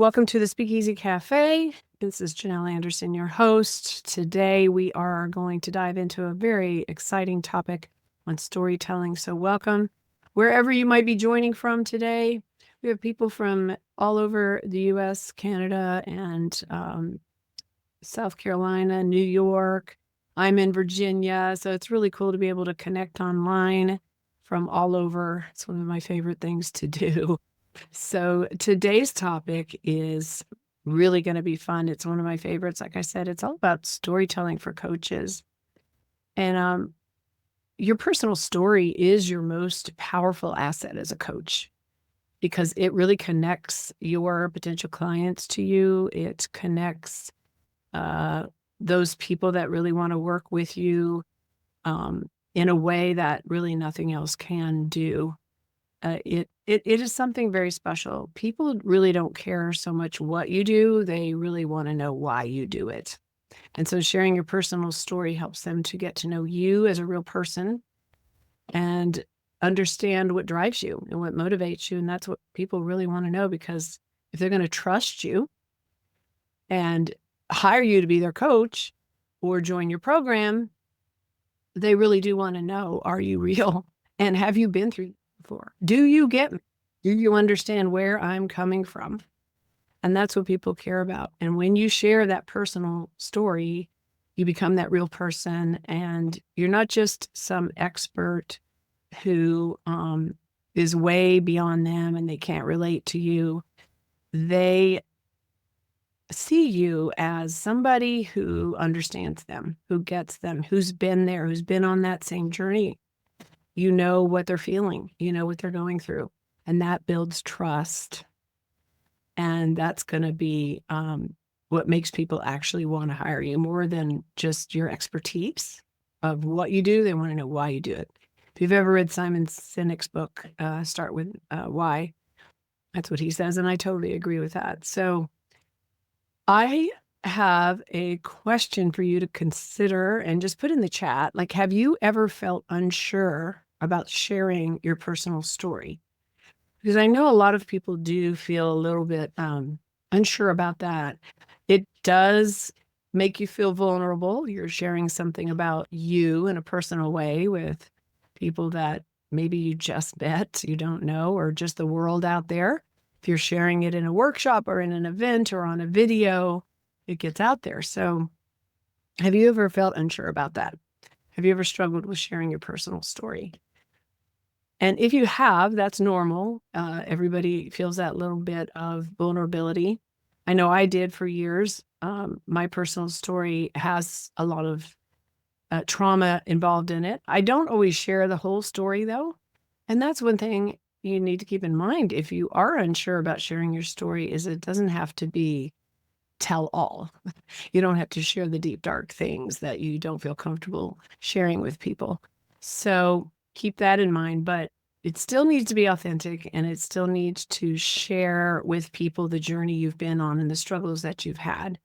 Welcome to the Speakeasy Cafe. This is Janelle Anderson, your host. Today we are going to dive into a very exciting topic on storytelling. So welcome. Wherever you might be joining from today, we have people from all over the U.S., Canada, and South Carolina, New York. I'm in Virginia, so it's really cool to be able to connect online from all over. It's one of my favorite things to do. So today's topic is really going to be fun. It's one of my favorites. Like I said, it's all about storytelling for coaches. And your personal story is your most powerful asset as a coach because it really connects your potential clients to you. It connects those people that really want to work with you in a way that really nothing else can do. It is something very special. People really don't care so much what you do. They really want to know why you do it. And so sharing your personal story helps them to get to know you as a real person and understand what drives you and what motivates you. And that's what people really want to know, because if they're going to trust you and hire you to be their coach or join your program, they really do want to know, are you real? And have you been through before? Do you get me? Do you understand where I'm coming from? And that's what people care about. And when you share that personal story, you become that real person, and you're not just some expert who is way beyond them and they can't relate to you. They see you as somebody who understands them, who gets them, who's been there, who's been on that same journey. You know what they're feeling, you know what they're going through, and that builds trust. And that's going to be what makes people actually want to hire you more than just your expertise of what you do. They want to know why you do it. If you've ever read Simon Sinek's book, Start With Why, that's what he says. And I totally agree with that. So I have a question for you to consider and just put in the chat. Like, have you ever felt unsure about sharing your personal story? Because I know a lot of people do feel a little bit unsure about that. It does make you feel vulnerable. You're sharing something about you in a personal way with people that maybe you just met, you don't know, or just the world out there. If you're sharing it in a workshop or in an event or on a video, it gets out there. So have you ever felt unsure about that? Have you ever struggled with sharing your personal story? And if you have, that's normal. Everybody feels that little bit of vulnerability. I know I did for years. My personal story has a lot of trauma involved in it. I don't always share the whole story, though. And that's one thing you need to keep in mind if you are unsure about sharing your story, is it doesn't have to be tell all. You don't have to share the deep, dark things that you don't feel comfortable sharing with people. So keep that in mind, but it still needs to be authentic, and it still needs to share with people the journey you've been on and the struggles that you've had.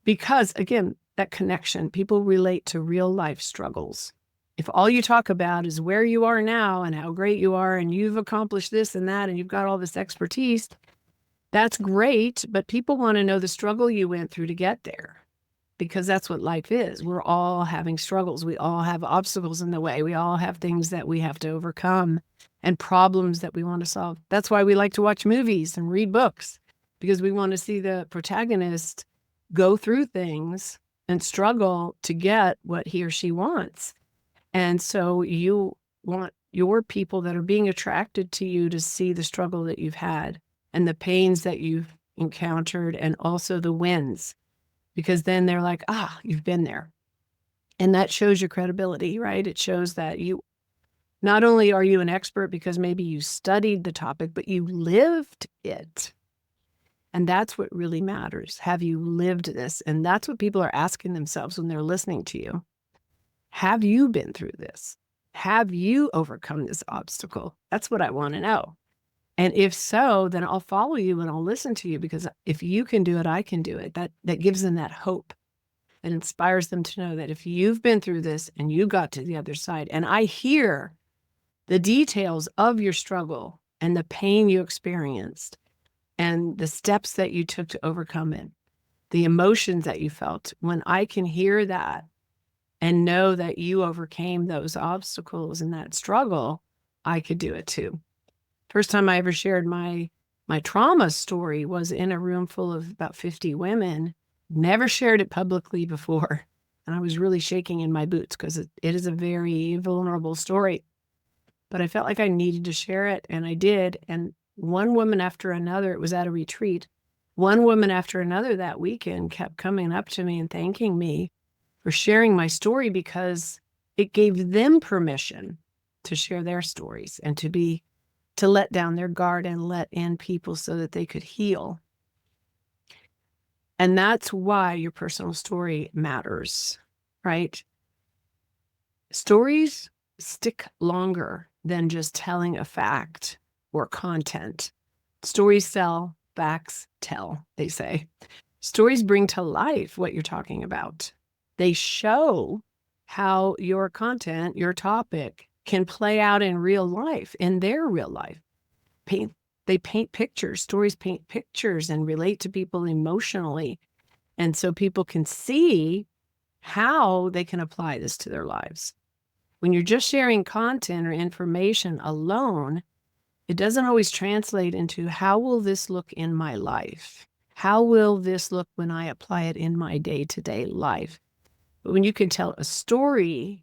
Because again, that connection, people relate to real life struggles. If all you talk about is where you are now and how great you are and you've accomplished this and that and you've got all this expertise, that's great, but people want to know the struggle you went through to get there, because that's what life is. We're all having struggles. We all have obstacles in the way. We all have things that we have to overcome and problems that we want to solve. That's why we like to watch movies and read books, because we want to see the protagonist go through things and struggle to get what he or she wants. And so you want your people that are being attracted to you to see the struggle that you've had and the pains that you've encountered and also the wins, because then they're like, you've been there. And that shows your credibility, right? It shows that you, not only are you an expert because maybe you studied the topic, but you lived it. And that's what really matters. Have you lived this? And that's what people are asking themselves when they're listening to you. Have you been through this? Have you overcome this obstacle? That's what I want to know. And if so, then I'll follow you and I'll listen to you, because if you can do it, I can do it. That gives them that hope and inspires them to know that if you've been through this and you got to the other side, and I hear the details of your struggle and the pain you experienced, and the steps that you took to overcome it, the emotions that you felt. When I can hear that and know that you overcame those obstacles and that struggle, I could do it too. First time I ever shared my trauma story was in a room full of about 50 women. Never shared it publicly before. And I was really shaking in my boots because it is a very vulnerable story. But I felt like I needed to share it, and I did. And one woman after another, it was at a retreat, one woman after another that weekend kept coming up to me and thanking me for sharing my story, because it gave them permission to share their stories and to let down their guard and let in people so that they could heal. And that's why your personal story matters, right? Stories stick longer than just telling a fact or content. Stories sell, facts tell, they say. Stories bring to life what you're talking about. They show how your content, your topic, can play out in real life, in their real life. They paint pictures. Stories paint pictures and relate to people emotionally. And so people can see how they can apply this to their lives. When you're just sharing content or information alone, it doesn't always translate into how will this look in my life? How will this look when I apply it in my day-to-day life? But when you can tell a story,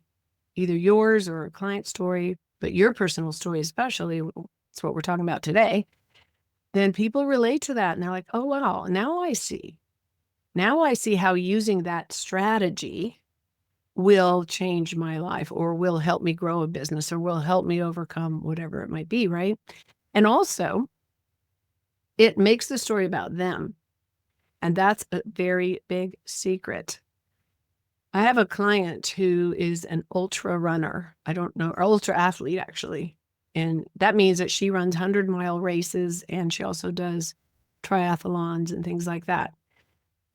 either yours or a client story, but your personal story especially, that's what we're talking about today, then people relate to that and they're like, oh, wow, now I see. Now I see how using that strategy will change my life, or will help me grow a business, or will help me overcome whatever it might be, right? And also, it makes the story about them. And that's a very big secret. I have a client who is an ultra runner. I don't know, or ultra athlete, actually. And that means that she runs 100-mile races, and she also does triathlons and things like that.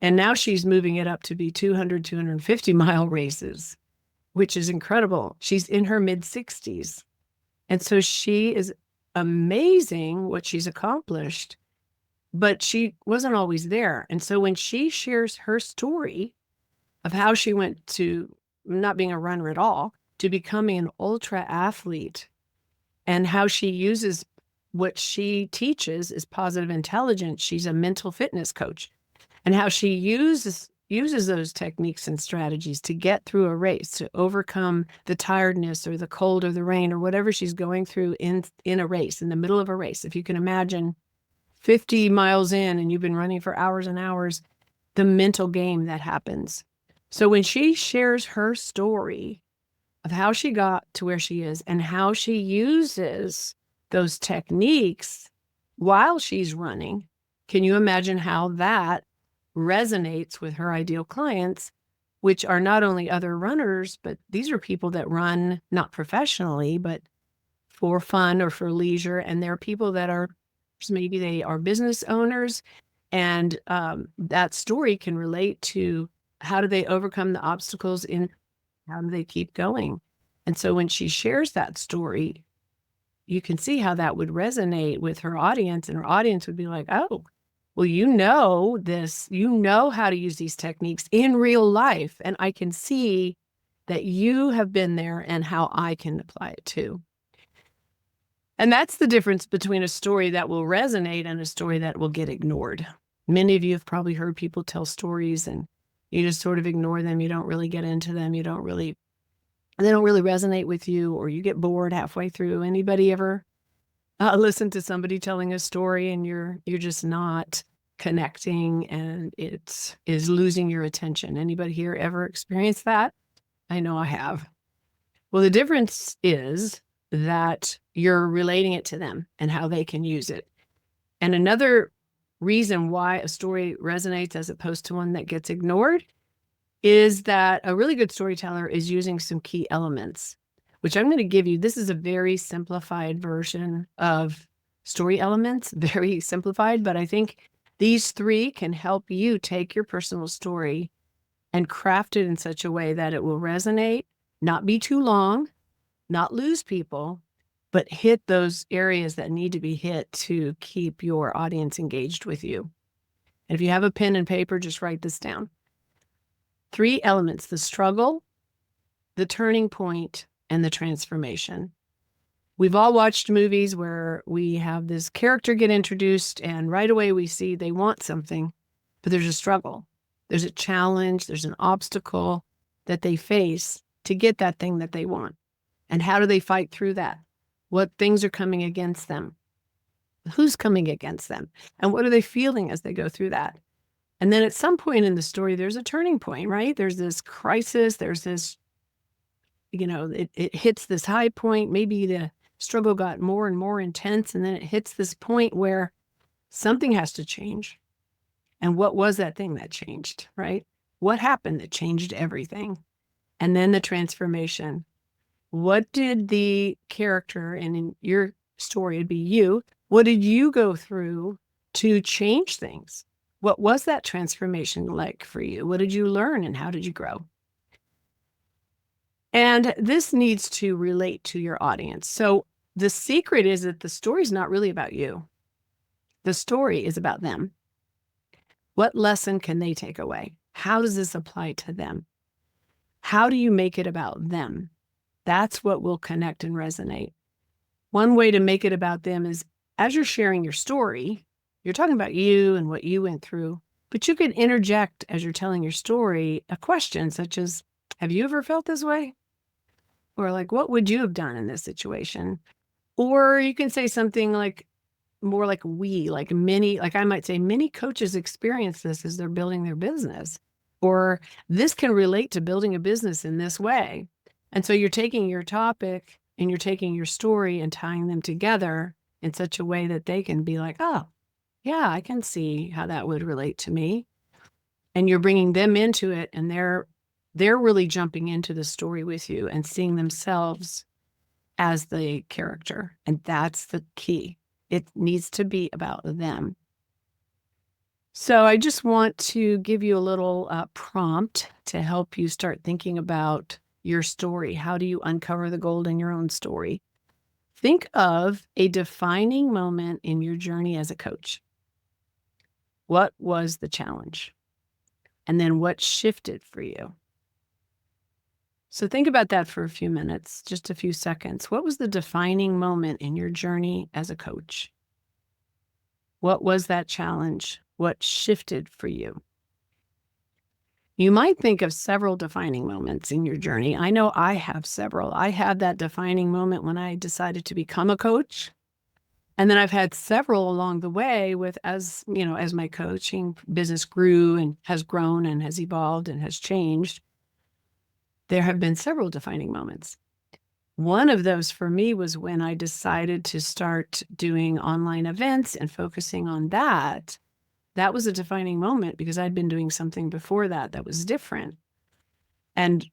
And now she's moving it up to be 200, 250-mile races, which is incredible. She's in her mid-60s. And so she is amazing what she's accomplished, but she wasn't always there. And so when she shares her story of how she went to not being a runner at all to becoming an ultra athlete, and how she uses what she teaches is positive intelligence. She's a mental fitness coach, and how she uses those techniques and strategies to get through a race, to overcome the tiredness or the cold or the rain or whatever she's going through in a race, in the middle of a race. If you can imagine 50 miles in and you've been running for hours and hours, the mental game that happens. So when she shares her story of how she got to where she is and how she uses those techniques while she's running, can you imagine how that resonates with her ideal clients, which are not only other runners, but these are people that run not professionally, but for fun or for leisure. And there are people that are, maybe they are business owners, and that story can relate to how do they overcome the obstacles in how do they keep going. And so when she shares that story, you can see how that would resonate with her audience, and her audience would be like, oh, well, you know this, you know how to use these techniques in real life. And I can see that you have been there and how I can apply it too. And that's the difference between a story that will resonate and a story that will get ignored. Many of you have probably heard people tell stories and you just sort of ignore them. You don't really get into them. They don't really resonate with you, or you get bored halfway through. Anybody ever listen to somebody telling a story and you're just not connecting and it is losing your attention? Anybody here ever experienced that? I know I have. Well, the difference is that you're relating it to them and how they can use it. And another reason why a story resonates as opposed to one that gets ignored is that a really good storyteller is using some key elements, which I'm going to give you. This is a very simplified version of story elements, very simplified, but I think these three can help you take your personal story and craft it in such a way that it will resonate, not be too long, not lose people, but hit those areas that need to be hit to keep your audience engaged with you. And if you have a pen and paper, just write this down. 3 elements: the struggle, the turning point, and the transformation. We've all watched movies where we have this character get introduced and right away we see they want something, but there's a struggle. There's a challenge, there's an obstacle that they face to get that thing that they want. And how do they fight through that? What things are coming against them? Who's coming against them? And what are they feeling as they go through that? And then at some point in the story, there's a turning point, right? There's this crisis, there's this, it hits this high point. Maybe the struggle got more and more intense, and then it hits this point where something has to change. And what was that thing that changed, right? What happened that changed everything? And then the transformation. What did the character, and in your story, it'd be you, what did you go through to change things? What was that transformation like for you? What did you learn and how did you grow? And this needs to relate to your audience. So the secret is that the story is not really about you. The story is about them. What lesson can they take away? How does this apply to them? How do you make it about them? That's what will connect and resonate. One way to make it about them is as you're sharing your story, you're talking about you and what you went through, but you can interject as you're telling your story a question such as, have you ever felt this way? Or like, what would you have done in this situation? Or you can say something like, more like I might say many coaches experience this as they're building their business, or this can relate to building a business in this way. And so you're taking your topic and you're taking your story and tying them together in such a way that they can be like, oh, yeah, I can see how that would relate to me. And you're bringing them into it, and they're really jumping into the story with you and seeing themselves as the character. And that's the key. It needs to be about them. So I just want to give you a little prompt to help you start thinking about your story. How do you uncover the gold in your own story? Think of a defining moment in your journey as a coach. What was the challenge? And then what shifted for you? So think about that for a few minutes, just a few seconds. What was the defining moment in your journey as a coach? What was that challenge? What shifted for you? You might think of several defining moments in your journey. I know I have several. I had that defining moment when I decided to become a coach. And then I've had several along the way as my coaching business grew and has grown and has evolved and has changed. There have been several defining moments. One of those for me was when I decided to start doing online events and focusing on that. That was a defining moment because I'd been doing something before that was different. And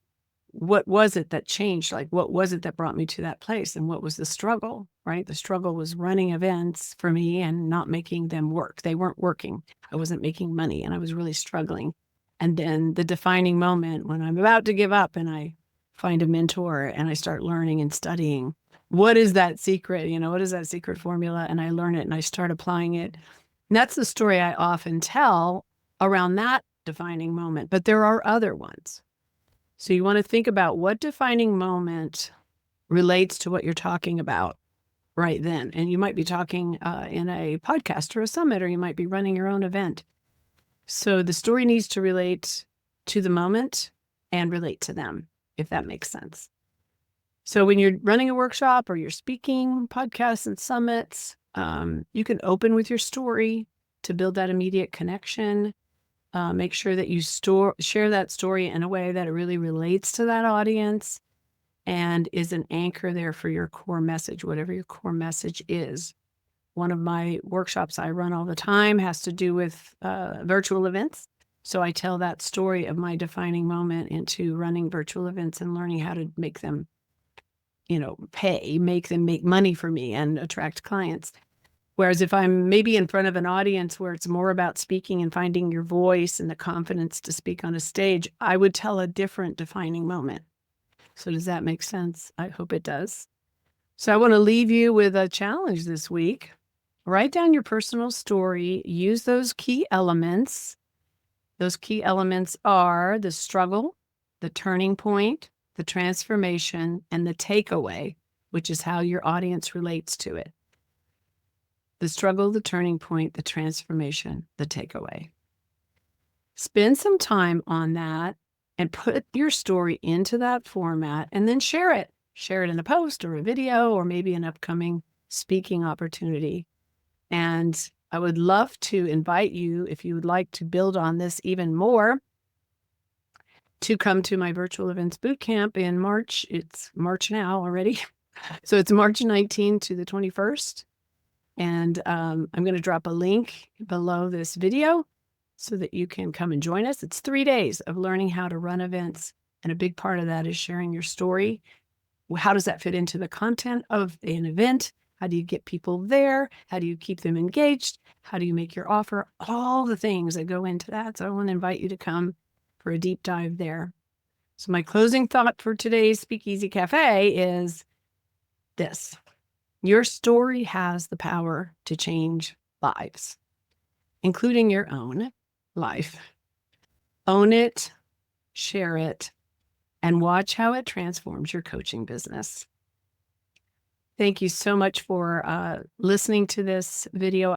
what was it that changed? Like, what was it that brought me to that place? And what was the struggle, right? The struggle was running events for me and not making them work. They weren't working. I wasn't making money and I was really struggling. And then the defining moment when I'm about to give up and I find a mentor and I start learning and studying. What is that secret? What is that secret formula? And I learn it and I start applying it. And that's the story I often tell around that defining moment, but there are other ones. So you want to think about what defining moment relates to what you're talking about right then. And you might be talking in a podcast or a summit, or you might be running your own event. So the story needs to relate to the moment and relate to them, if that makes sense. So when you're running a workshop or you're speaking, podcasts and summits, you can open with your story to build that immediate connection. Make sure that you share that story in a way that it really relates to that audience and is an anchor there for your core message, whatever your core message is. One of my workshops I run all the time has to do with virtual events. So I tell that story of my defining moment into running virtual events and learning how to make them, make them make money for me and attract clients. Whereas if I'm maybe in front of an audience where it's more about speaking and finding your voice and the confidence to speak on a stage, I would tell a different defining moment. So does that make sense? I hope it does. So I want to leave you with a challenge this week. Write down your personal story, use those key elements. Those key elements are the struggle, the turning point, the transformation, and the takeaway, which is how your audience relates to it. The struggle, the turning point, the transformation, the takeaway. Spend some time on that and put your story into that format and then share it. Share it in a post or a video or maybe an upcoming speaking opportunity. And I would love to invite you, if you would like to build on this even more, to come to my virtual events bootcamp in March. It's March now already. So it's March 19th to the 21st. And I'm going to drop a link below this video so that you can come and join us. It's 3 days of learning how to run events. And a big part of that is sharing your story. How does that fit into the content of an event? How do you get people there? How do you keep them engaged? How do you make your offer? All the things that go into that. So I want to invite you to come for a deep dive there. So my closing thought for today's Speakeasy Cafe is this. Your story has the power to change lives, including your own life. Own it, share it, and watch how it transforms your coaching business. Thank you so much for listening to this video.